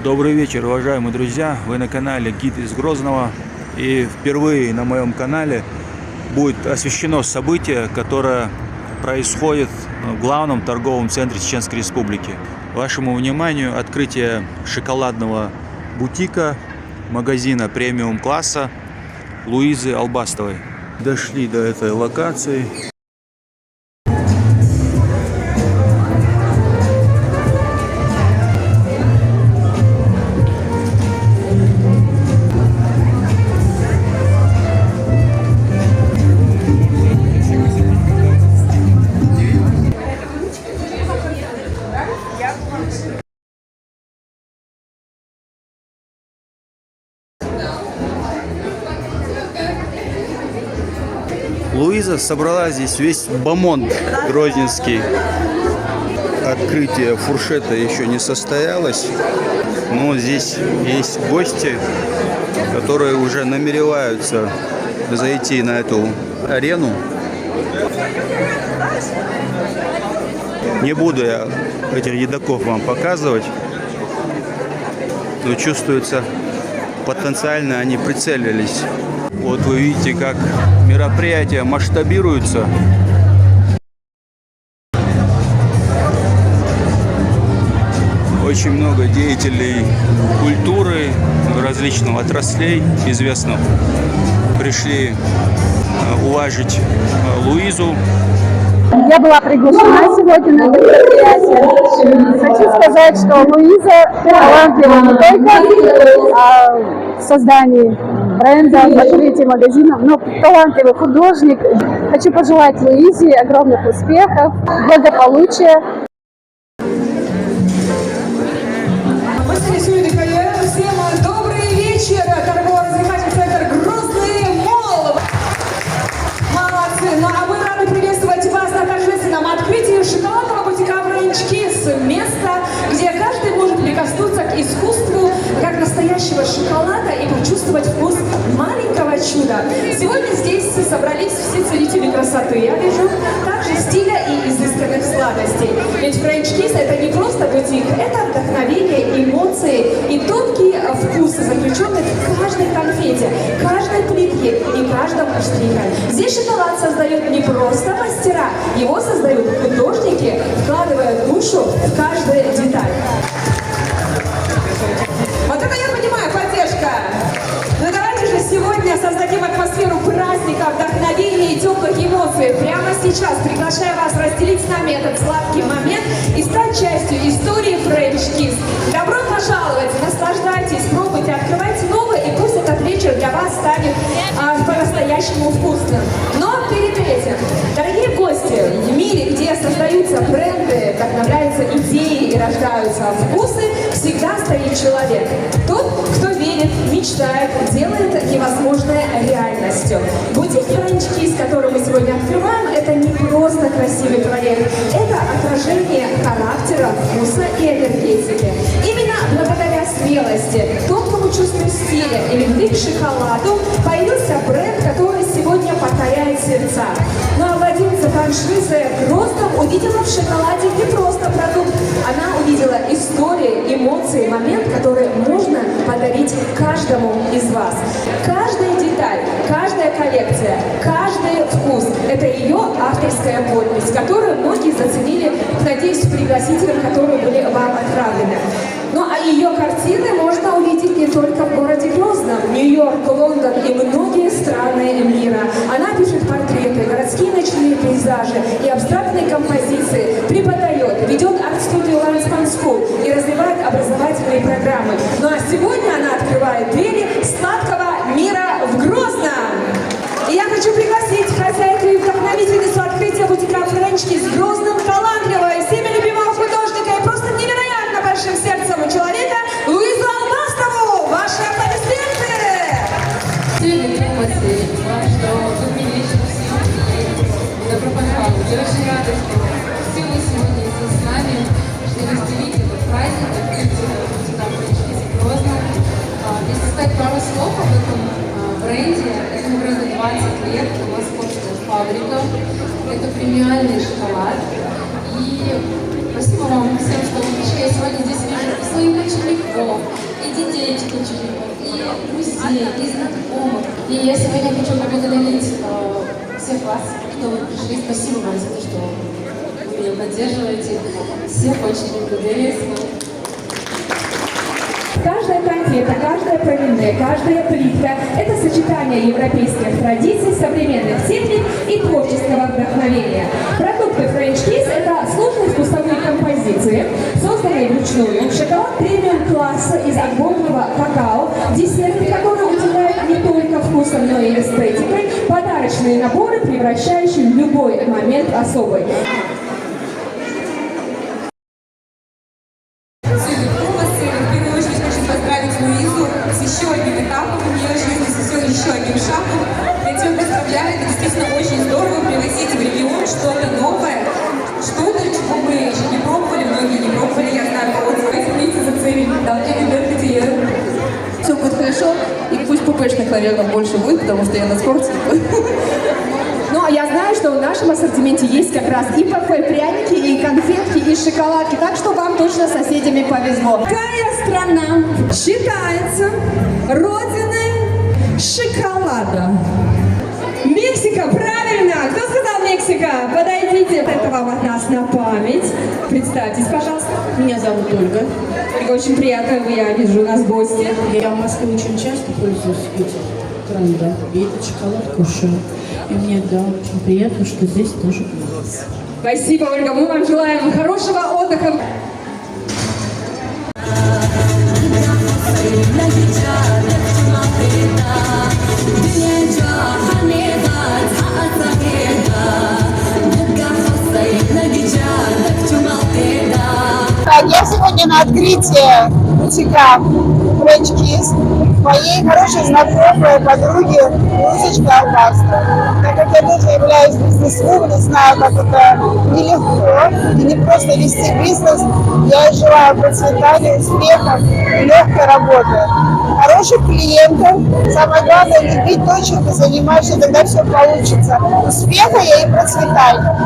Добрый вечер, уважаемые друзья! Вы на канале Гид из Грозного. И впервые на моем канале будет освещено событие, которое происходит в главном торговом центре Чеченской Республики. Вашему вниманию открытие шоколадного бутика, магазина премиум класса Луизы Албастовой. Дошли до этой локации. Луиза собрала здесь весь бомонд грозненский. Открытие фуршета еще не состоялось, но здесь есть гости, которые уже намереваются зайти на эту арену. Не буду я этих едоков вам показывать, но чувствуется, потенциально они прицелились. Вот вы видите, как мероприятия масштабируются. Очень много деятелей культуры, различных отраслей известных пришли уважить Луизу. Я была приглашена сегодня на это мероприятие. Хочу сказать, что Луиза талантлива не только в создании бренда, в открытии магазинов, но талантливый художник. Хочу пожелать Луизе огромных успехов, благополучия. Всем добрый вечер! Торгово-развлекательный центр Грозный Молл. Молодцы! Ну а мы рады приветствовать вас на торжественном открытии шоколадного бутика French Kiss. Место, где каждый может прикоснуться к искусству как настоящего шоколада и почувствовать вкус маленького чуда. Сегодня здесь собрались все ценители красоты, я вижу, также стиля и изысканных сладостей. Ведь French Kiss — это не просто бутик, это вдохновение, эмоции и тонкие вкусы, заключенные в каждой конфете, каждой плитке и каждом штрике. Здесь шоколад создают не просто мастера, его создают художники, вкладывая душу в каждую деталь. Вот это я понимаю, поддержка. Ну давайте же сегодня создадим атмосферу праздника, вдохновения и теплых эмоций. Прямо сейчас приглашаю вас разделить с нами этот сладкий момент и стать частью истории French Kiss. Добро пожаловать, наслаждайтесь, пробуйте, открывайте новое, и пусть этот вечер для вас станет по-настоящему вкусным. Но перед этим, дорогие гости, в мире, где создаются бренды, вдохновляются идеи и рождаются вкусы, всегда стоит человек. Тот, кто верит, мечтает, делает невозможное реальностью. Бутик French Kiss, который мы сегодня открываем, это не просто красивый проект, это отражение характера, вкуса и энергетики. Именно благодаря смелости, тонкому чувству стиля и любви к шоколаду появился бренд, который сегодня покоряет сердца. Ну а владельца франшизы Грозном увидела в шоколаде не просто продукт, она увидела историю, эмоции, момент, который можно подарить каждому из вас. Каждая деталь, каждая коллекция, каждый вкус – это ее авторская подпись, которую многие заценили, надеюсь, в пригласителях, которые были вам отправлены. Ну а ее картины можно увидеть не только в городе Грозном, Нью-Йорк, Лондон и многие страны мира. Она пишет портреты, городские ночные пейзажи и абстрактные композиции, преподает, ведет арт-студию Landsman School и развивает образовательные программы. Ну а сегодня она открывает двери сладкого мира в Грозном. И я хочу пригласить хозяйку и вдохновительницу открытия бутика French Kiss в Грозном, талантливого и всеми любимого художника и просто невероятно большим сердцем человека Луизу Албастову. Ваши аплодисменты! Сегодня эмоции, что вы мне лично добро пожаловать. Я очень рада, что все вы сегодня здесь с нами, что разделить этот праздник, открытие бутика French Kiss в Грозном. Если сказать пару слов об этом бренде, этому бренду 20 лет, московская фабрика, это премиальный шоколад. И спасибо вам всем, что вы пришли. Я сегодня здесь вижу своих учеников, и детей этих учеников, и друзей, и знакомых. И я сегодня хочу поблагодарить всех вас, кто вы пришли. Спасибо вам за то, что вы меня поддерживаете. Всех очень благодарю. Каждая конфета, каждая пралине, каждая плитка – это сочетание европейских традиций, современных техник и творческого вдохновения. Продукты French Kiss – это сложные вкусовые композиции, созданные вручную, шоколад премиум-класса из отборного какао, десерты, которые удивляют не только вкусом, но и эстетикой, подарочные наборы, превращающие любой момент особый. Еще одним этапом в ее жизни, еще одним шагом. Я тебя поздравляю, это действительно очень здорово привозить в регион что-то новое, что-то, чего мы еще не пробовали, многие не пробовали, я знаю, кого-то вместе заценили, да, все будет хорошо, и пусть ППшных, наверное, больше будет, потому что я на спорте. Ну, а я знаю, что в нашем ассортименте есть как раз и ПП, пряники, и конфетки, и шоколадки, так что вам точно с соседями повезло. Какая страна считается родиной шоколада? Мексика, правильно! Кто сказал Мексика? Подойдите. Это вам от нас на память. Представьтесь, пожалуйста. Меня зовут Ольга. Ольга, очень приятно, я вижу у нас гости. Я в Москве очень часто пользуюсь этим брендом, и этот шоколад кушаю. И мне, да, очень приятно, что здесь тоже есть. Спасибо, Ольга. Мы вам желаем хорошего отдыха. Я сегодня на открытии бутика French Kiss моей хорошей знакомой подруги Лузочки Албастро. Так как я тоже являюсь бизнесвумен, знаю, как это нелегко и не просто вести бизнес, я желаю процветания, успехов и легкой работы. Хороших клиентов, самое главное любить то, чем ты занимаешься, тогда все получится. Успеха и процветания.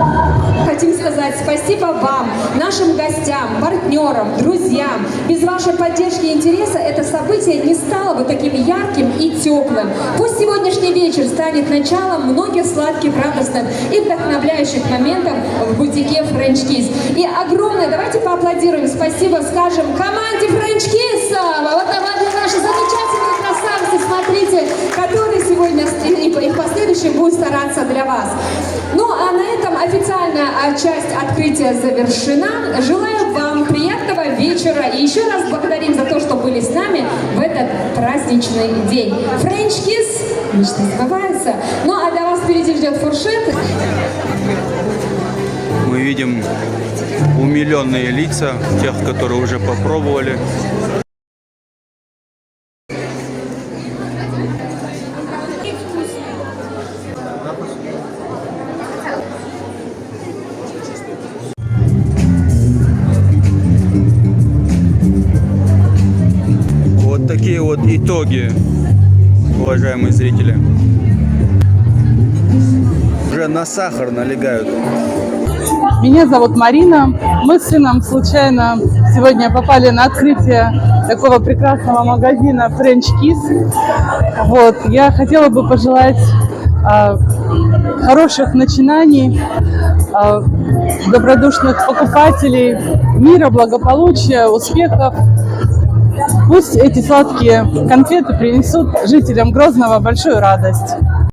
Хотим сказать спасибо вам, нашим гостям, партнерам, друзьям. Без вашей поддержки и интереса это событие не стало бы таким ярким и теплым. Пусть сегодняшний вечер станет началом многих сладких, радостных и вдохновляющих моментов в бутике French Kiss. И огромное, давайте поаплодируем, спасибо скажем команде French Kiss. Вот наши замечательные красавцы, смотрите, которые сегодня и в последующем будут стараться для вас. Ну а на этом официальная часть открытия завершена. Желаю вам приятного вечера и еще раз благодарим за то, что были с нами в этот праздничный день. French Kiss, мечты сбываются. Ну а для вас впереди ждет фуршет. Мы видим умиленные лица тех, которые уже попробовали. Вот такие вот итоги, уважаемые зрители. Уже на сахар налегают. Меня зовут Марина. Мы с сыном случайно сегодня попали на открытие такого прекрасного магазина French Kiss. Вот. Я хотела бы пожелать хороших начинаний, добродушных покупателей, мира, благополучия, успехов. Пусть эти сладкие конфеты принесут жителям Грозного большую радость.